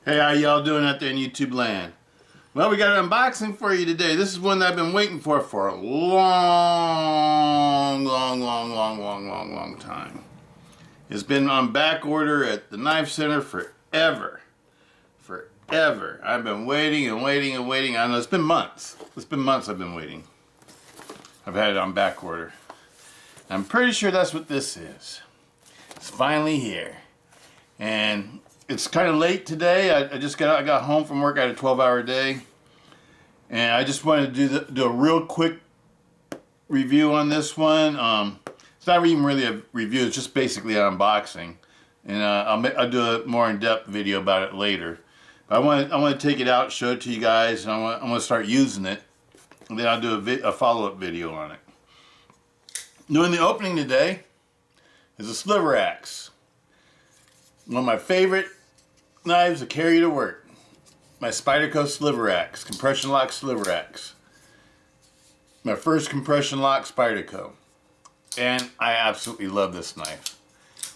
Hey, how y'all doing out there in YouTube land? Well, we got an unboxing for you today. This is one that I've been waiting for a long time. It's been on back order at the Knife Center forever. Forever. I've been waiting and waiting and waiting. I know it's been months. It's been months I've been waiting. I've had it on back order. I'm pretty sure that's what this is. It's finally here. And it's kind of late today. I got home from work. I had a 12-hour day, and I just wanted to do a real quick review on this one. It's not even really a review. It's just basically an unboxing, and I'll do a more in-depth video about it later. But I want to take it out, show it to you guys, and I want to start using it, and then I'll do a follow-up video on it. Doing the opening today is a sliver axe. One of my favorite knives to carry to work. My Spyderco sliver axe, compression lock sliver axe. My first compression lock Spyderco. And I absolutely love this knife.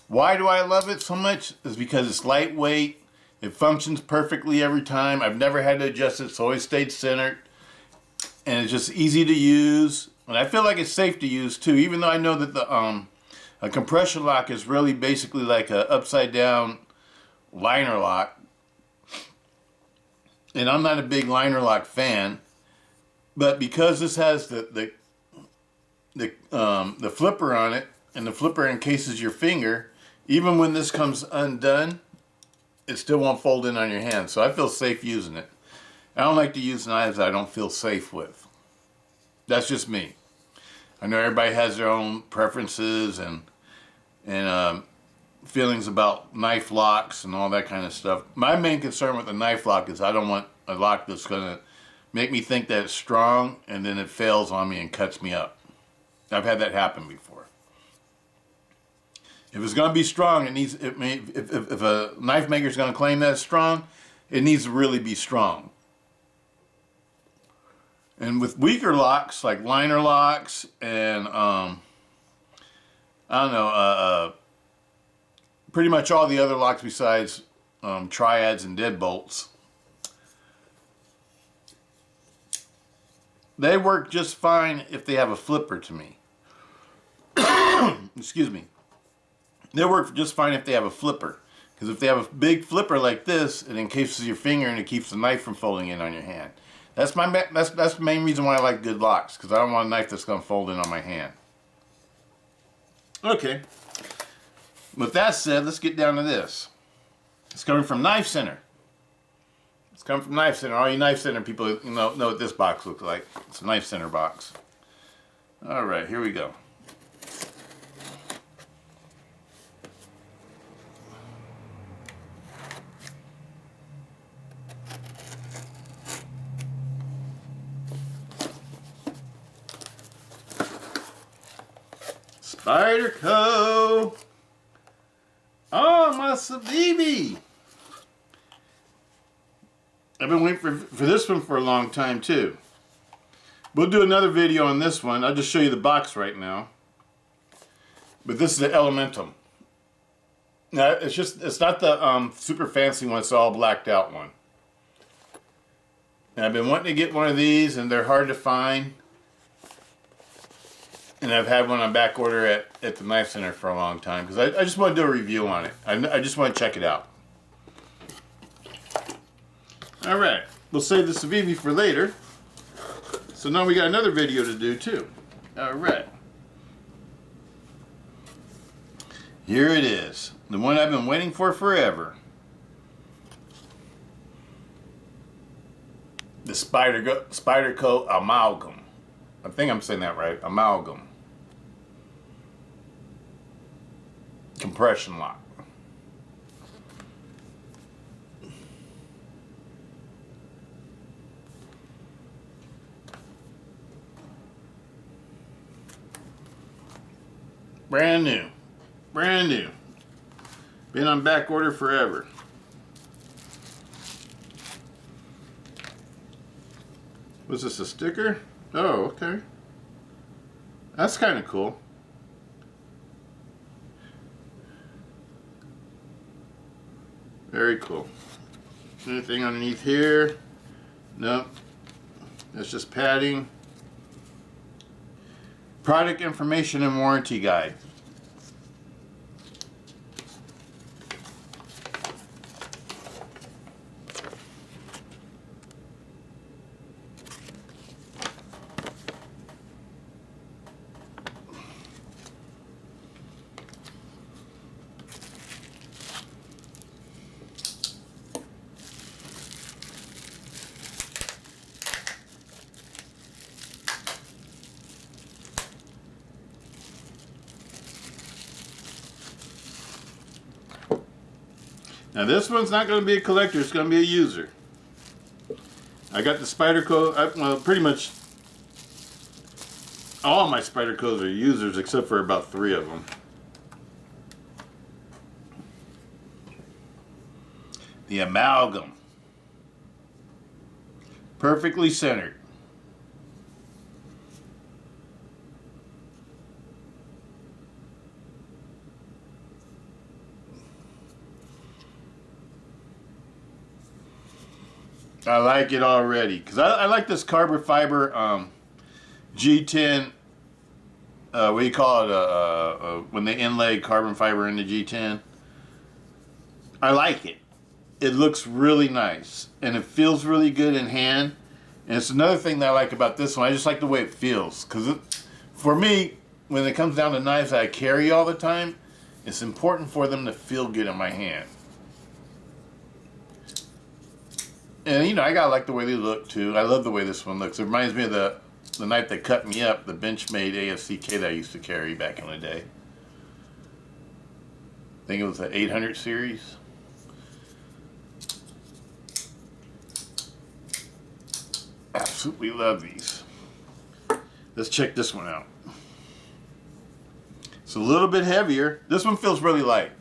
Why do I love it so much? Is because it's lightweight. It functions perfectly every time. I've never had to adjust it. It's always stayed centered. And it's just easy to use. And I feel like it's safe to use too, even though I know that a compression lock is really basically like a upside down liner lock, and I'm not a big liner lock fan, but because this has the flipper on it, and the flipper encases your finger, even when this comes undone, it still won't fold in on your hand. So I feel safe using it. I don't like to use knives I don't feel safe with. That's just me. I know everybody has their own preferences and feelings about knife locks and all that kind of stuff. My main concern with the knife lock is I don't want a lock that's going to make me think that it's strong and then it fails on me and cuts me up. I've had that happen before. If it's going to be strong, if a knife maker is going to claim that it's strong, it needs to really be strong. And with weaker locks, like liner locks and I don't know, pretty much all the other locks besides triads and deadbolts, they work just fine if they have a flipper to me. Excuse me. They work just fine if they have a flipper. Because if they have a big flipper like this, it encases your finger and it keeps the knife from folding in on your hand. That's the main reason why I like good locks, because I don't want a knife that's going to fold in on my hand. Okay. With that said, let's get down to this. It's coming from Knife Center. It's coming from Knife Center. All you Knife Center people know what this box looks like. It's a Knife Center box. All right, here we go. Spyderco Amalgam. I've been waiting for this one for a long time too. We'll do another video on this one. I'll just show you the box right now. But this is the Elementum. Now it's not the super fancy one. It's the all blacked out one. And I've been wanting to get one of these, and they're hard to find. And I've had one on back order at the Knife Center for a long time because I just want to do a review on it. I just want to check it out. Alright, we'll save the Civivi for later. So now we got another video to do too. Alright. Here it is. The one I've been waiting for forever. The Spyderco Amalgam. I think I'm saying that right. Amalgam. Compression lock. Brand new. Brand new. Been on back order forever. Was this a sticker? Oh, okay. That's kind of cool. Very cool. Anything underneath here? Nope. That's just padding. Product information and warranty guide. Now this one's not going to be a collector, it's going to be a user. I got the Spyderco, well pretty much all my Spydercos are users except for about 3 of them. The Amalgam. Perfectly centered. I like it already because I like this carbon fiber G10. What do you call it? When they inlay carbon fiber into G10. I like it. It looks really nice and it feels really good in hand. And it's another thing that I like about this one. I just like the way it feels because for me, when it comes down to knives that I carry all the time, it's important for them to feel good in my hand. And you know, I gotta like the way they look too. I love the way this one looks. It reminds me of the knife that cut me up, the Benchmade AFCK that I used to carry back in the day. I think it was the 800 series. Absolutely love these. Let's check this one out. It's a little bit heavier. This one feels really light.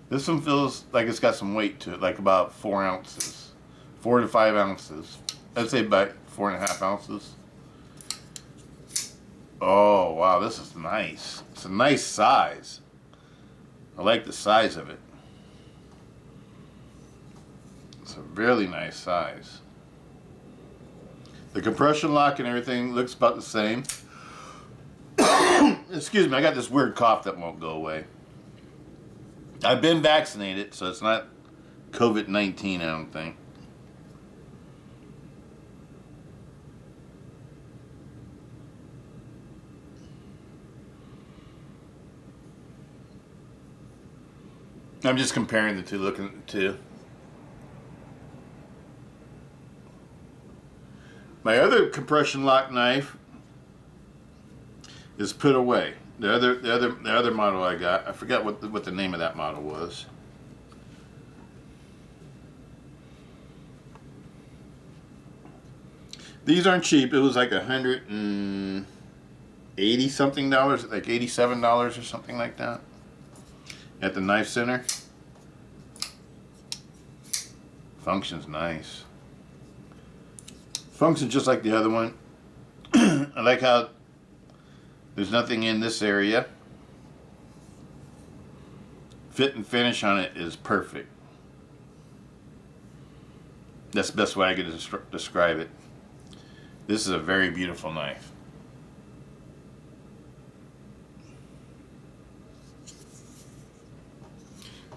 This one feels like it's got some weight to it, like about 4 ounces. 4 to 5 ounces. I'd say about 4.5 ounces. Oh, wow, this is nice. It's a nice size. I like the size of it. It's a really nice size. The compression lock and everything looks about the same. Excuse me, I got this weird cough that won't go away. I've been vaccinated, so it's not COVID-19, I don't think. I'm just comparing the two, looking at the two. My other compression lock knife is put away. The other model I got, I forgot what the name of that model was. These aren't cheap. It was like $180 something, like $87 or something like that. At the knife center. Functions nice. Functions just like the other one. I like how there's nothing in this area. Fit and finish on it is perfect. That's the best way I could describe it. This is a very beautiful knife.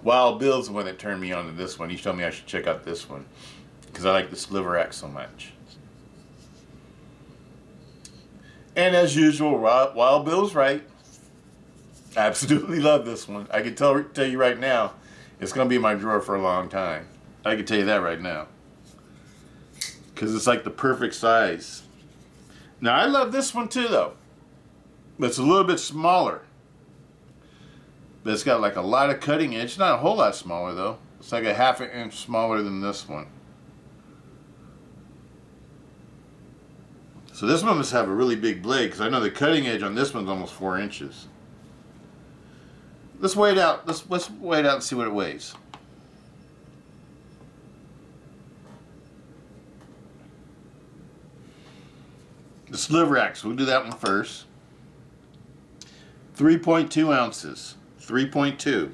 Wild Bill's the one that turned me on to this one. He told me I should check out this one because I like the sliver axe so much. And as usual, Wild Bill's right. I absolutely love this one. I can tell you right now, it's going to be in my drawer for a long time. I can tell you that right now. Because it's like the perfect size. Now, I love this one too, though. But it's a little bit smaller. But it's got like a lot of cutting edge. Not a whole lot smaller though. It's like a ½ inch smaller than this one. So this one must have a really big blade because I know the cutting edge on this one's almost 4 inches. Let's weigh it out. Let's weigh it out and see what it weighs. The sliver axe, we'll do that one first. 3.2 ounces. 3.2.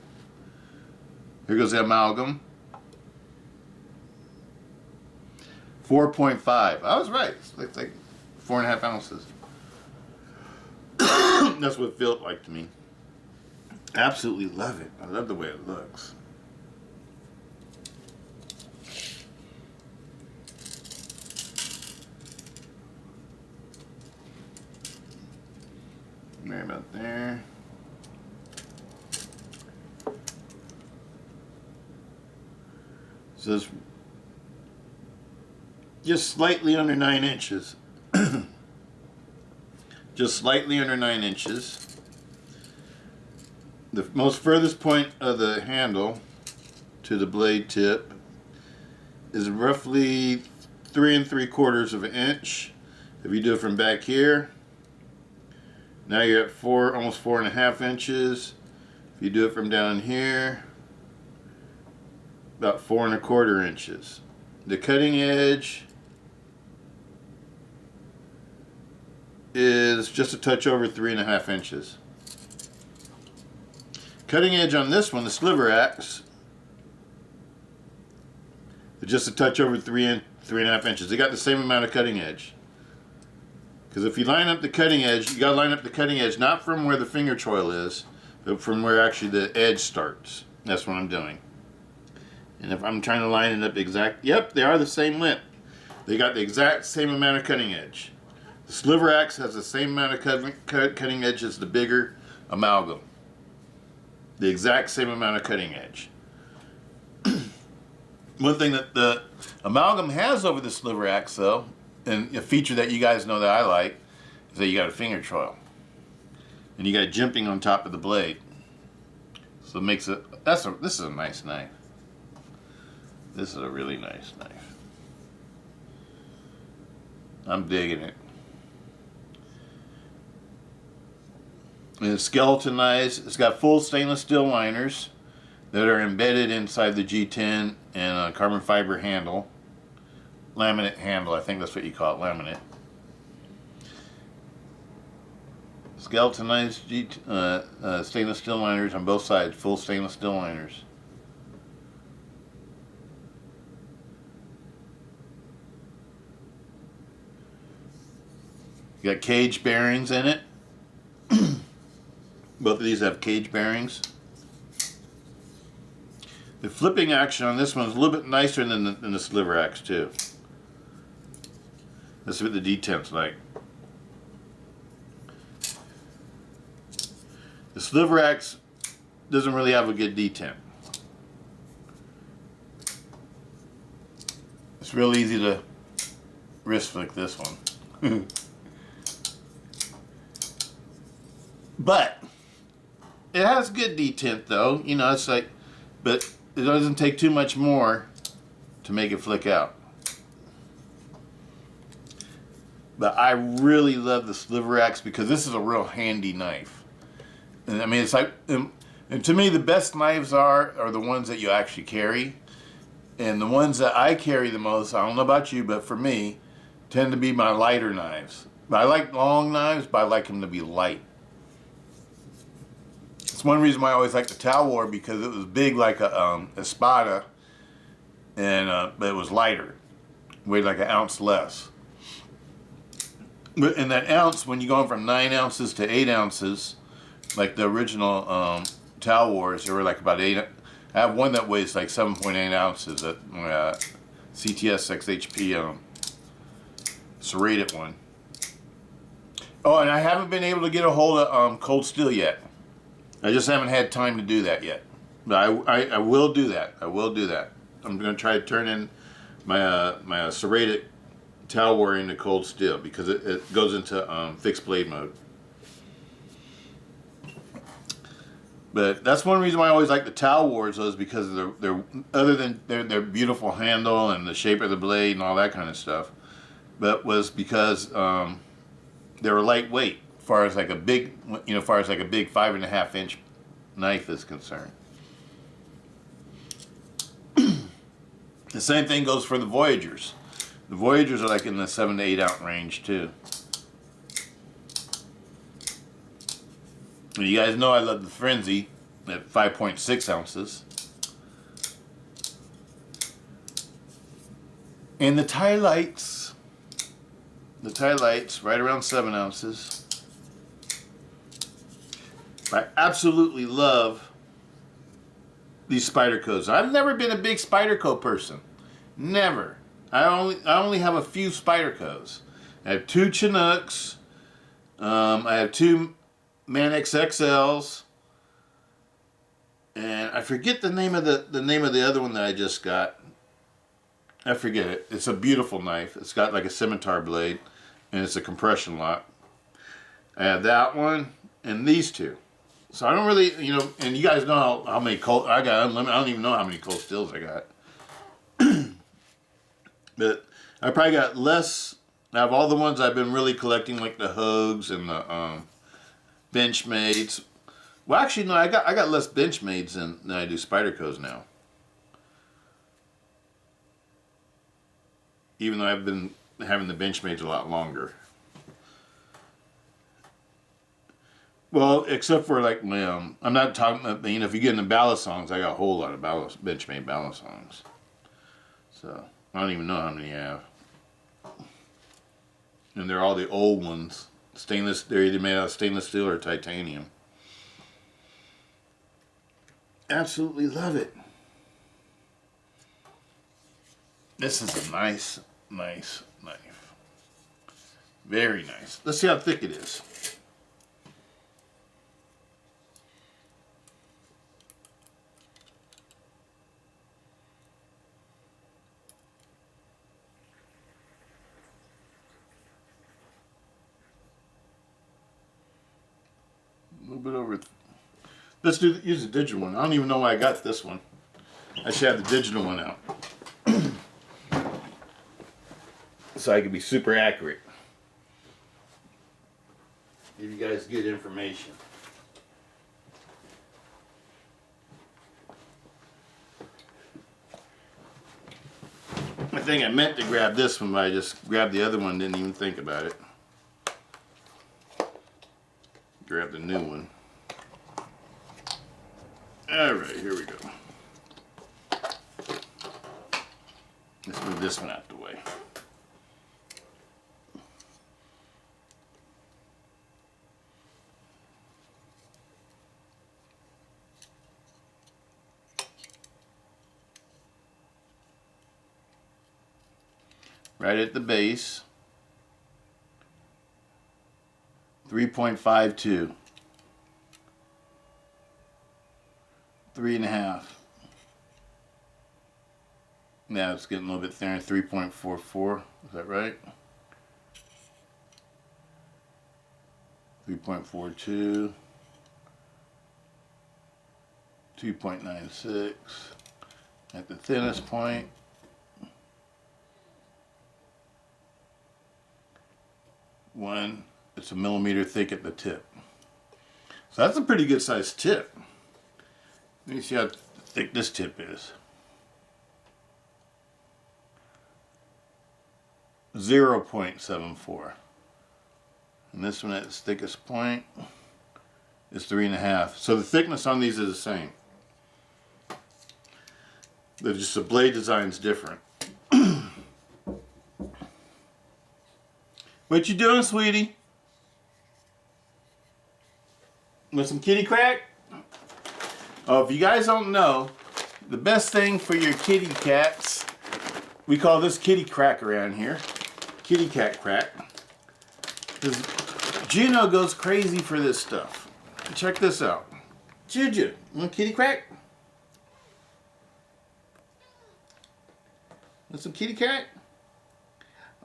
Here goes the amalgam. 4.5. I was right. It's like 4.5 ounces. That's what it felt like to me. Absolutely love it. I love the way it looks. Right about there. So it's just slightly under 9 inches. Just slightly under 9 inches. The most furthest point of the handle to the blade tip is roughly 3 3/4 of an inch. If you do it from back here, now you're at almost 4.5 inches. If you do it from down here, about 4 1/4 inches. The cutting edge is just a touch over 3.5 inches. Cutting edge on this one, the sliver axe, is just a touch over 3.5 inches. They got the same amount of cutting edge. Because if you line up the cutting edge, you got to line up the cutting edge not from where the finger choil is, but from where actually the edge starts. That's what I'm doing. And if I'm trying to line it up exact, yep, they are the same length. They got the exact same amount of cutting edge. The sliver axe has the same amount of cutting edge as the bigger amalgam. The exact same amount of cutting edge. One thing that the amalgam has over the sliver axe, though, and a feature that you guys know that I like, is that you got a finger choil. And you got jimping on top of the blade. So it makes it, this is a nice knife. This is a really nice knife. I'm digging it. And it's skeletonized. It's got full stainless steel liners that are embedded inside the G10 and a carbon fiber handle. Laminate handle, I think that's what you call it, laminate. Skeletonized stainless steel liners on both sides, full stainless steel liners. You got cage bearings in it. Both of these have cage bearings. The flipping action on this one is a little bit nicer than the sliver axe too. That's what the detent's like. The sliver axe doesn't really have a good detent. It's real easy to wrist flick this one. But it has good detent though. You know, it's like, but it doesn't take too much more to make it flick out. But I really love the sliver axe because this is a real handy knife. And I mean, it's like, and to me, the best knives are the ones that you actually carry. And the ones that I carry the most, I don't know about you, but for me, tend to be my lighter knives. But I like long knives, but I like them to be light. It's one reason why I always liked the Talwar, because it was big like a espada, and but it was lighter, weighed like an ounce less. But in that ounce, when you're going from 9 ounces to 8 ounces, like the original Talwars, they were like about 8. I have one that weighs like 7.8 ounces at CTS XHP serrated one. Oh, and I haven't been able to get a hold of cold steel yet. I just haven't had time to do that yet. But I will do that. I will do that. I'm going to try to turn in my serrated Talwar into cold steel because it goes into fixed blade mode. But that's one reason why I always like the Talwars, is because they're other than their beautiful handle and the shape of the blade and all that kind of stuff, but was because they were lightweight. As far as like a big, as far as like a big 5.5 inch knife is concerned. The same thing goes for the Voyagers. The Voyagers are like in the 7 to 8 ounce range too. And you guys know I love the Frenzy at 5.6 ounces. And the tie lights. The tie lights, right around 7 ounces. I absolutely love these Spydercos. I've never been a big Spyderco person. Never. I only have a few Spydercos. I have 2 Chinooks. I have 2 Man XXLs. And I forget the name of the other one that I just got. I forget it. It's a beautiful knife. It's got like a scimitar blade, and it's a compression lock. I have that one and these 2. So I don't really, and you guys know how many cold I got. Unlimited. I don't even know how many cold stills I got. But I probably got less. Out of all the ones I've been really collecting, like the Hogues and the Benchmades. Well, actually, no. I got less Benchmades than I do Spydercos now. Even though I've been having the Benchmades a lot longer. Well, except for like my, I'm not talking about, if you get into ballast songs, I got a whole lot of Benchmade ballast songs. So, I don't even know how many I have. And they're all the old ones. Stainless, they're either made out of stainless steel or titanium. Absolutely love it. This is a nice knife. Very nice. Let's see how thick it is. A little bit over. Let's use the digital one. I don't even know why I got this one. I should have the digital one out. So I can be super accurate. Give you guys good information. I think I meant to grab this one, but I just grabbed the other one, didn't even think about it. Grab the new one. Alright, here we go. Let's move this one out the way. Right at the base. 3.52. 3.5. Now it's getting a little bit thinner. 3.44. Is that right? 3.42. 2.96. At the thinnest point. It's a millimeter thick at the tip. So that's a pretty good sized tip. Let me see how thick this tip is. 0.74. And this one at its thickest point is 3.5. So the thickness on these is the same. They're just the blade design's different. What you doing, sweetie? Want some kitty crack? Oh, if you guys don't know, the best thing for your kitty cats, we call this kitty crack around here. Kitty cat crack. Because Juno goes crazy for this stuff. Check this out. Juju, want kitty crack? Want some kitty crack?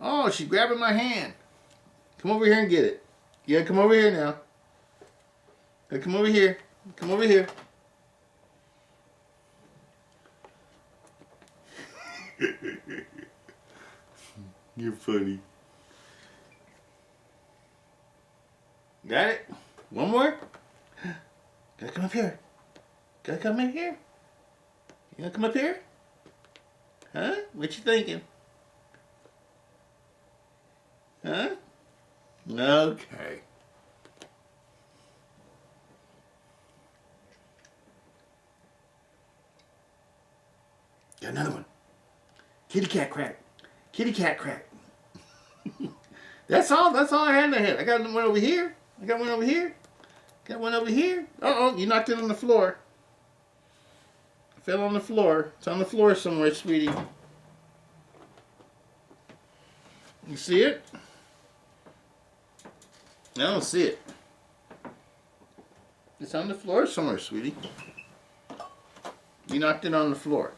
Oh, she's grabbing my hand. Come over here and get it. Yeah, come over here now. Come over here. Come over here. You're funny. Got it? One more? Gotta come up here. Gotta come in here. You gonna come up here? Huh? What you thinking? Huh? Okay. Got another one. Kitty cat crack. Kitty cat crack. That's all I had in the head. I got one over here. I got one over here. Got one over here. Uh-oh, you knocked it on the floor. It fell on the floor. It's on the floor somewhere, sweetie. You see it? I don't see it. It's on the floor somewhere, sweetie. You knocked it on the floor.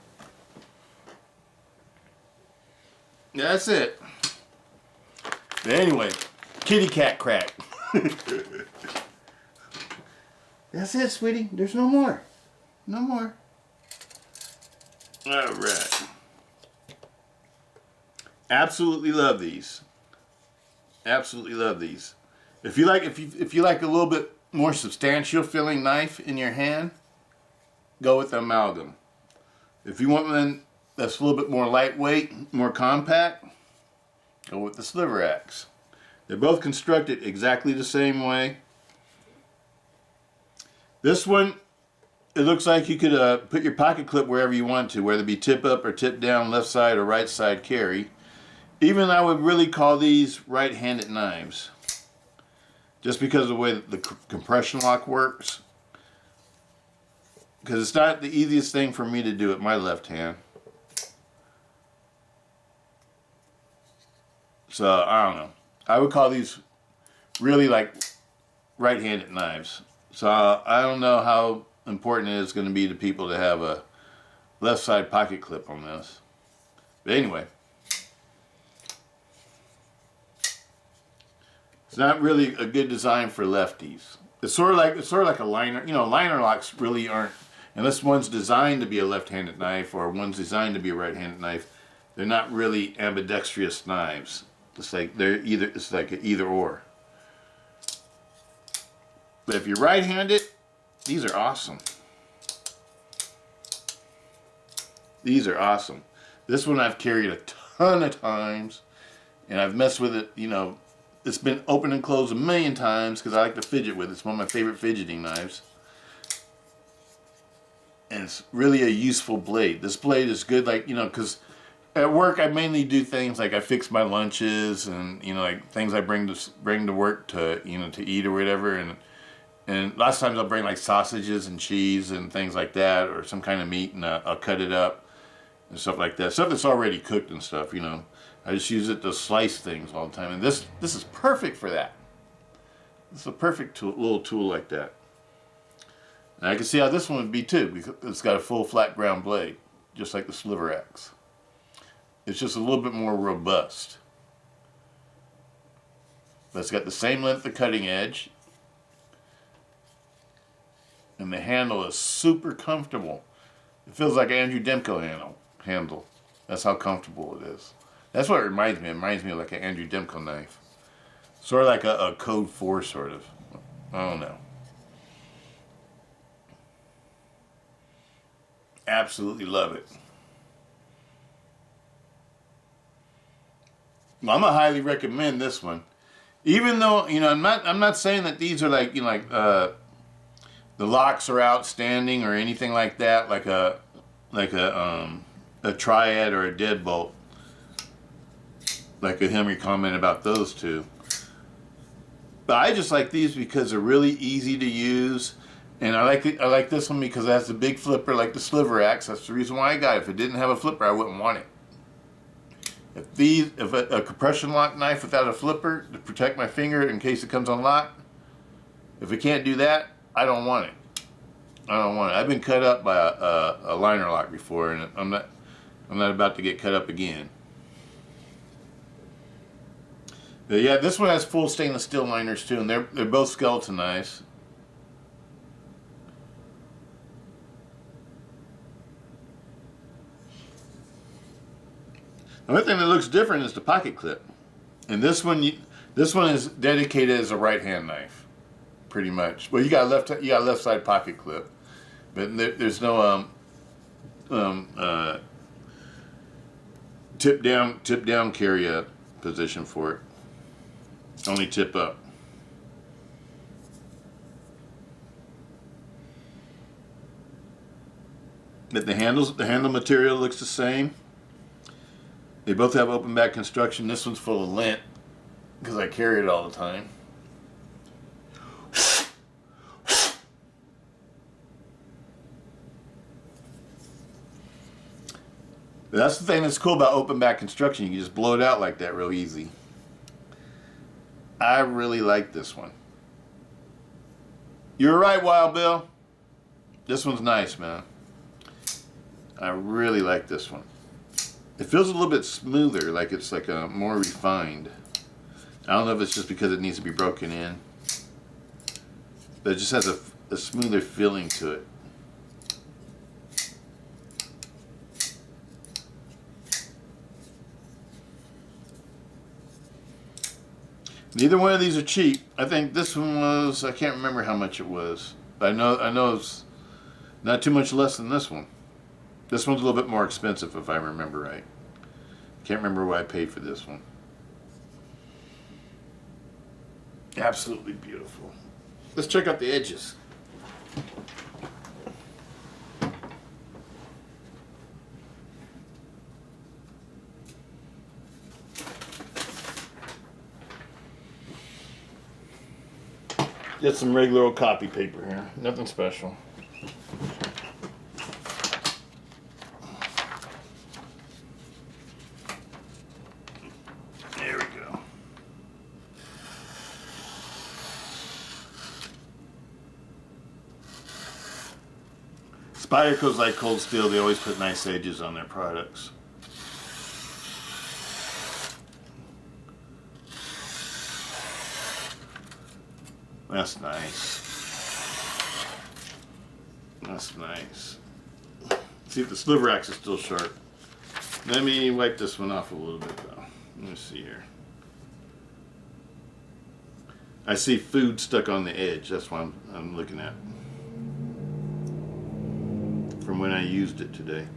That's it. But anyway, kitty cat crack. That's it, sweetie. There's no more. No more. All right. Absolutely love these. Absolutely love these. If you like a little bit more substantial feeling knife in your hand, go with the Amalgam. If you want one that's a little bit more lightweight, more compact, go with the sliver axe. They're both constructed exactly the same way. This one, it looks like you could put your pocket clip wherever you want to, whether it be tip up or tip down, left side or right side carry. Even I would really call these right-handed knives, just because of the way that the compression lock works. Because it's not the easiest thing for me to do with my left hand. So, I don't know. I would call these really like right-handed knives. So, I don't know how important it is going to be to people to have a left side pocket clip on this. But anyway. It's not really a good design for lefties. It's sort of like a liner. You know, liner locks really aren't, unless one's designed to be a left-handed knife or one's designed to be a right-handed knife. They're not really ambidextrous knives. It's like it's like an either or. But if you're right-handed, these are awesome. These are awesome. This one I've carried a ton of times, and I've messed with it, you know. It's been open and closed a million times because I like to fidget with it. It's one of my favorite fidgeting knives. And it's really a useful blade. This blade is good, like, you know, because at work I mainly do things like I fix my lunches and, you know, like things I bring to work to, you know, to eat or whatever. And lots of times I'll bring like sausages and cheese and things like that, or some kind of meat, and I'll cut it up and stuff like that. Stuff that's already cooked and stuff, you know. I just use it to slice things all the time, and this is perfect for that. It's a perfect little tool like that. And I can see how this one would be too, because it's got a full flat ground blade, just like the sliver axe. It's just a little bit more robust. But it's got the same length of cutting edge, and the handle is super comfortable. It feels like an Andrew Demko handle. That's how comfortable it is. That's what it reminds me. It reminds me of like an Andrew Demko knife. Sort of like a Code 4 sort of. I don't know. Absolutely love it. Well, I'm gonna highly recommend this one. Even though, you know, I'm not saying that these are like, you know, like the locks are outstanding or anything like that, like a triad or a deadbolt. Like a Henry comment about those two. But I just like these because they're really easy to use, and I like this one because it has a big flipper like the sliver axe. That's the reason why I got it. If it didn't have a flipper, I wouldn't want it. If a compression lock knife without a flipper to protect my finger in case it comes unlocked, if it can't do that, I don't want it. I don't want it. I've been cut up by a liner lock before, and I'm not about to get cut up again. But yeah, this one has full stainless steel liners too, and they're both skeleton knives. The only thing that looks different is the pocket clip, and this one is dedicated as a right hand knife, pretty much. Well, you got left side pocket clip, but there's no tip down carry position for it. Only tip up. But the handle material looks the same. They both have open back construction. This one's full of lint because I carry it all the time. But that's the thing that's cool about open back construction. You can just blow it out like that real easy. I really like this one. You're right, Wild Bill. This one's nice, man. I really like this one. It feels a little bit smoother, like it's like a more refined. I don't know if it's just because it needs to be broken in, but it just has a smoother feeling to it. Neither one of these are cheap. I think this one was, I can't remember how much it was. But I know it's not too much less than this one. This one's a little bit more expensive if I remember right. Can't remember what I paid for this one. Absolutely beautiful. Let's check out the edges. Get some regular old copy paper here. Nothing special. There we go. Spyderco's like Cold Steel. They always put nice edges on their products. That's nice. That's nice. See if the sliver axe is still sharp. Let me wipe this one off a little bit though. Let me see here. I see food stuck on the edge. That's what I'm looking at. From when I used it today.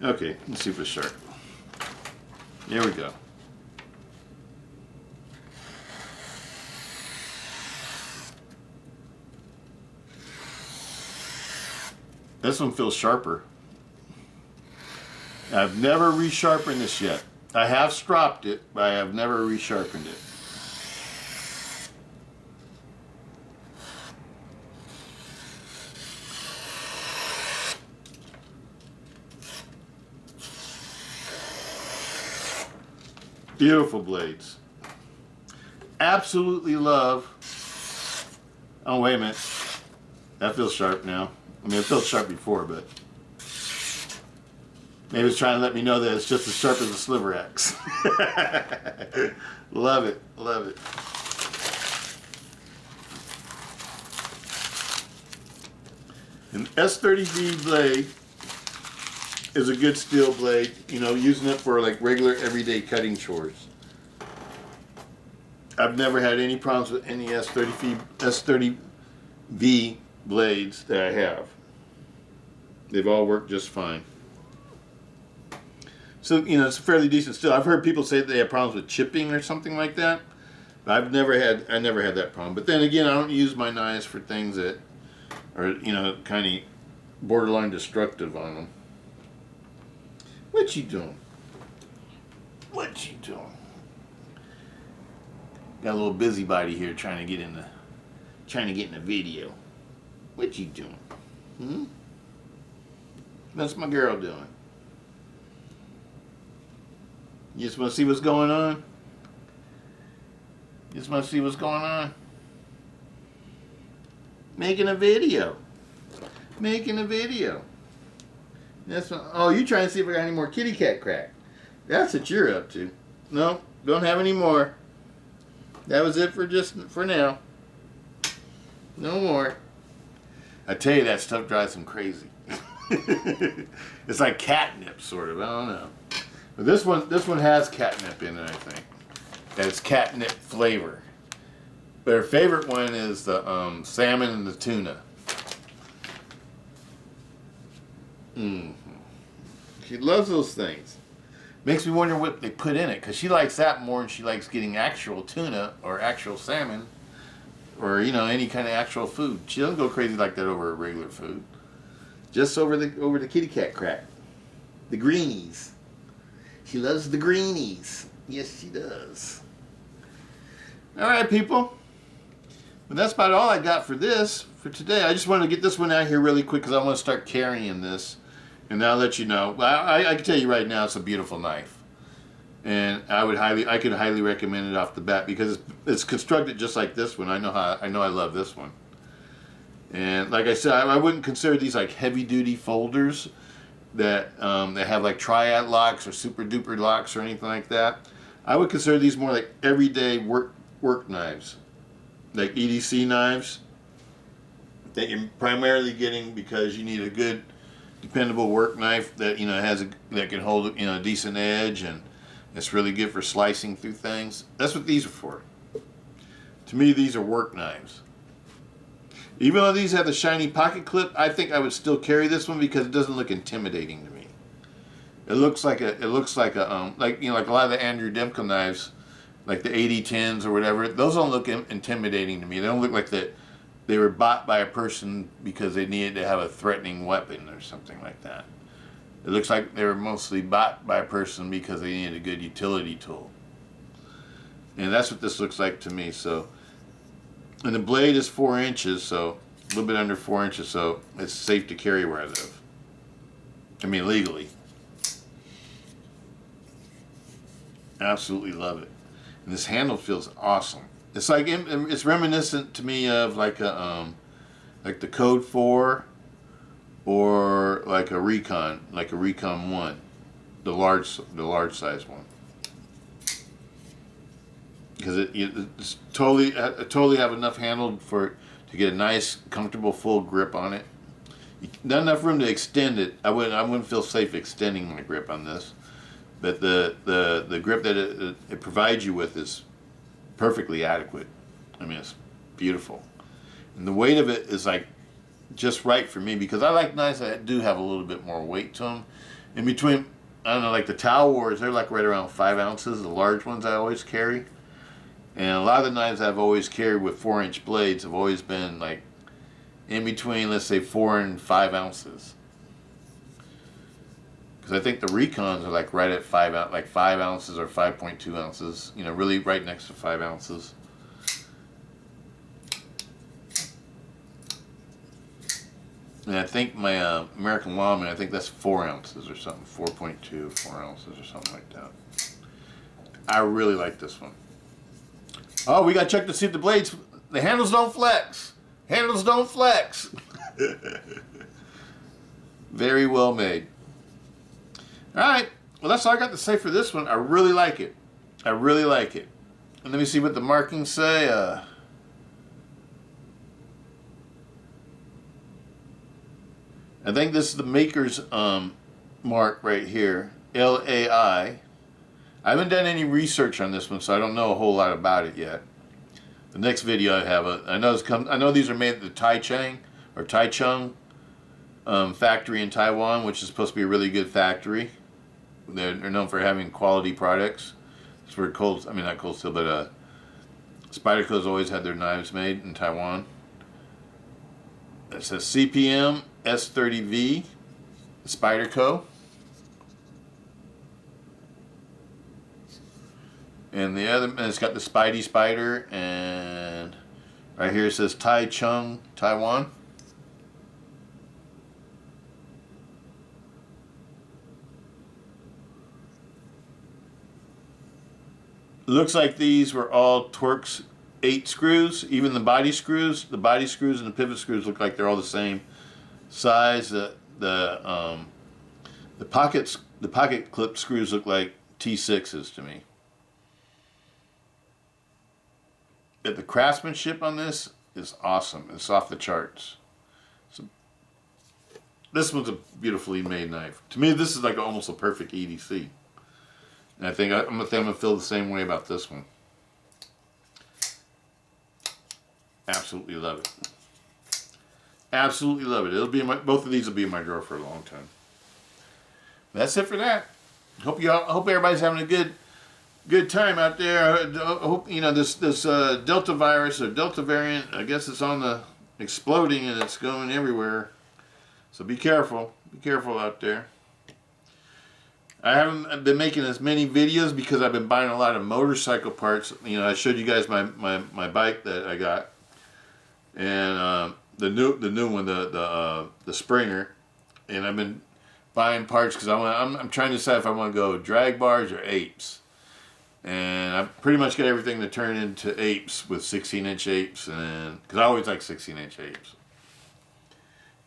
Okay, let's see if it's sharp. There we go. This one feels sharper. I've never resharpened this yet. I have stropped it, but I have never resharpened it. Beautiful blades. Absolutely love. Oh, wait a minute. That feels sharp now. I mean, it felt sharp before, but maybe it's trying to let me know that it's just as sharp as a sliver axe. Love it. Love it. An S30V blade is a good steel blade, you know, using it for like regular everyday cutting chores. I've never had any problems with any S30V blades that I have. They've all worked just fine. So, you know, it's a fairly decent steel. I've heard people say that they have problems with chipping or something like that. But I never had that problem. But then again, I don't use my knives for things that are, you know, kind of borderline destructive on them. What you doing? What you doing? Got a little busybody here trying to get in the video. What you doing? Hmm? What's my girl doing? You just want to see what's going on? You just want to see what's going on? Making a video. Making a video. That's what, oh, you trying to see if I got any more kitty cat crack. That's what you're up to. No, don't have any more. That was it for now. No more. I tell you, that stuff drives them crazy. It's like catnip, sort of. I don't know. But this one has catnip in it, I think. And it's catnip flavor. But her favorite one is the salmon and the tuna. She loves those things. Makes me wonder what they put in it, because she likes that more than she likes getting actual tuna or actual salmon or you know, any kind of actual food. She doesn't go crazy like that over regular food. Just over the kitty cat crack. The greenies. She loves the greenies. Yes, she does. All right, people. But that's about all I got for today. I just wanted to get this one out here really quick because I want to start carrying this. And I'll let you know. I can tell you right now, it's a beautiful knife. And I could highly recommend it off the bat because it's constructed just like this one. I know I love this one. And like I said, I wouldn't consider these like heavy duty folders that have like triad locks or super duper locks or anything like that. I would consider these more like everyday work knives, like EDC knives that you're primarily getting because you need a good, dependable work knife that that can hold a decent edge, and it's really good for slicing through things. That's what these are for. To me, these are work knives. Even though these have the shiny pocket clip, I think I would still carry this one because it doesn't look intimidating to me. It looks like a like a lot of the Andrew Demko knives, like the 8010s or whatever. Those don't look intimidating to me. They don't look like that they were bought by a person because they needed to have a threatening weapon or something like that. It looks like they were mostly bought by a person because they needed a good utility tool. And that's what this looks like to me. So, and the blade is 4 inches, so a little bit under 4 inches, so it's safe to carry where I live. I mean, legally. Absolutely love it. And this handle feels awesome. It's like it's reminiscent to me of like the Code 4 or like a Recon 1, the large size one. Because it's totally have enough handle to get a nice, comfortable, full grip on it. Not enough room to extend it. I wouldn't feel safe extending my grip on this. But the grip that it provides you with is perfectly adequate. I mean, it's beautiful. And the weight of it is like just right for me because I like knives that do have a little bit more weight to them. In between, I don't know, like the Towel Wars, they're like right around 5 ounces, the large ones I always carry. And a lot of the knives I've always carried with 4-inch blades have always been like in between, let's say, 4 and 5 ounces. Because I think the Recons are like right at 5 ounces or 5.2 ounces. You know, really right next to 5 ounces. And I think my American Lawman, I think that's 4 ounces or something, 4.2, 4 ounces or something like that. I really like this one. Oh, we got to check to see if the blades, the handles don't flex. Handles don't flex. Very well made. All right. Well, that's all I got to say for this one. I really like it. I really like it. And let me see what the markings say. I think this is the maker's mark right here. LAI. I haven't done any research on this one, so I don't know a whole lot about it yet. The next video I have, I know these are made at the Taichung factory in Taiwan, which is supposed to be a really good factory. They're known for having quality products. It's where not Cold Steel, but Spyderco's always had their knives made in Taiwan. It says CPM S30V, Spyderco. And it's got the Spidey Spider, and right here it says Taichung, Taiwan. Looks like these were all Torx 8 screws, even the body screws. The body screws and the pivot screws look like they're all the same size. The pocket clip screws look like T6s to me. But the craftsmanship on this is awesome. It's off the charts. So this one's a beautifully made knife. To me, this is like almost a perfect EDC. And I think I'm gonna feel the same way about this one. Absolutely love it. Absolutely love it. Both of these will be in my drawer for a long time. That's it for that. Hope everybody's having a good good time out there. I hope, you know, this Delta virus or Delta variant, I guess it's on the exploding and it's going everywhere. So be careful. Be careful out there. I haven't been making as many videos because I've been buying a lot of motorcycle parts. You know, I showed you guys my bike that I got, and the new one, the Springer, and I've been buying parts because I'm trying to decide if I want to go drag bars or apes, and I've pretty much got everything to turn into apes with 16-inch apes, and because I always like 16-inch apes,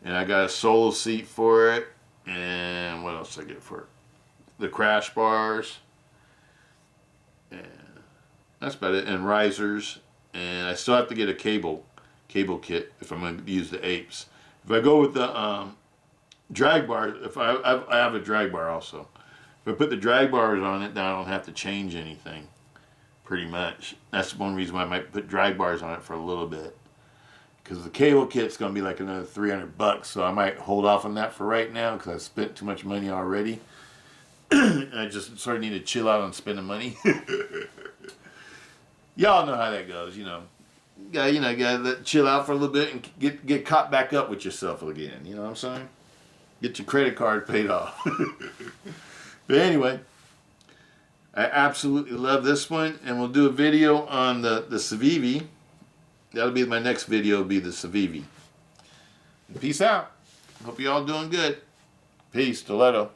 and I got a solo seat for it, and what else did I get for it? The crash bars, and that's about it, and risers, and I still have to get a cable kit if I'm going to use the apes. If I go with the drag bar, if I have a drag bar also. If I put the drag bars on it, then I don't have to change anything, pretty much. That's one reason why I might put drag bars on it for a little bit, because the cable kit's going to be like another $300, so I might hold off on that for right now because I spent too much money already. I just sort of need to chill out on spending money. Y'all know how that goes, you know. You gotta chill out for a little bit and get caught back up with yourself again. You know what I'm saying? Get your credit card paid off. But anyway, I absolutely love this one, and we'll do a video on the Civivi. That'll be my next video. Will be the Civivi. Peace out. Hope you all doing good. Peace, Stiletto.